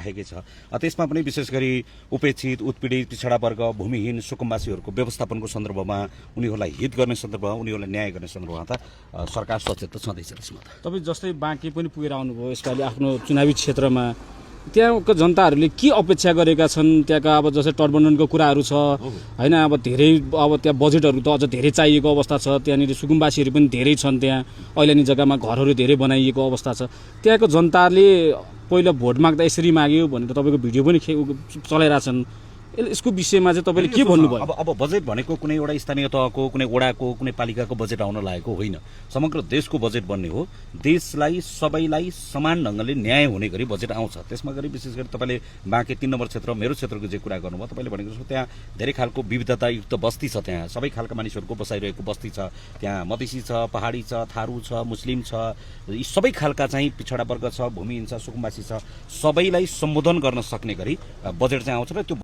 राखेकै छ। त्यसमा पनि विशेष गरी उपेक्षित, उत्पीडित, पिछडा वर्ग, भूमिहीन, सुकुम्बासीहरूको व्यवस्थापनको सन्दर्भमा, उनीहरूलाई हित गर्ने सन्दर्भमा, उनीहरूलाई न्याय गर्ने सन्दर्भमा त सरकार सचेत त छँदैछ त्यसमा। तपाईँ जस्तै बाँके पनि पुगेर आउनुभयो यसपालि आफ्नो चुनावी क्षेत्रमा, त्यहाँको जनताहरूले के अपेक्षा गरेका छन्? त्यहाँका अब जस्तै तटबन्धनको कुराहरू छ होइन, अब धेरै अब त्यहाँ बजेटहरू त अझ धेरै चाहिएको अवस्था छ, त्यहाँनिर सुकुम्बासीहरू पनि धेरै छन्, त्यहाँ ऐलानी जग्गामा घरहरू धेरै बनाइएको अवस्था छ। त्यहाँको जनताले पहिला भोट माग्दा यसरी माग्यो भनेर तपाईँको भिडियो पनि चलाइरहेछन्, यसको विषयमा चाहिँ तपाईँले के भन्नुभयो? अब बजेट भनेको कुनै एउटा स्थानीय तहको, कुनै वडाको, कुनै पालिकाको बजेट आउन लागेको होइन, समग्र देशको बजेट बन्ने हो। देशलाई सबैलाई समान ढङ्गले न्याय हुने गरी बजेट आउँछ। त्यसमा गरी विशेष गरी तपाईँले बाँके 3 नम्बर क्षेत्र, मेरो क्षेत्रको जे कुरा गर्नुभयो, तपाईँले भनेको जस्तो त्यहाँ धेरै खालको विविधतायुक्त बस्ती छ, त्यहाँ सबै खालका मानिसहरूको बसाइरहेको बस्ती छ, त्यहाँ मधेसी छ, पहाडी छ, थारू छ, मुस्लिम छ, यी सबै खालका चाहिँ पिछडा वर्ग छ, भूमिहीन छ, सुकुम्बासी छ, सबैलाई सम्बोधन गर्न सक्ने गरी बजेट चाहिँ आउँछ र त्यो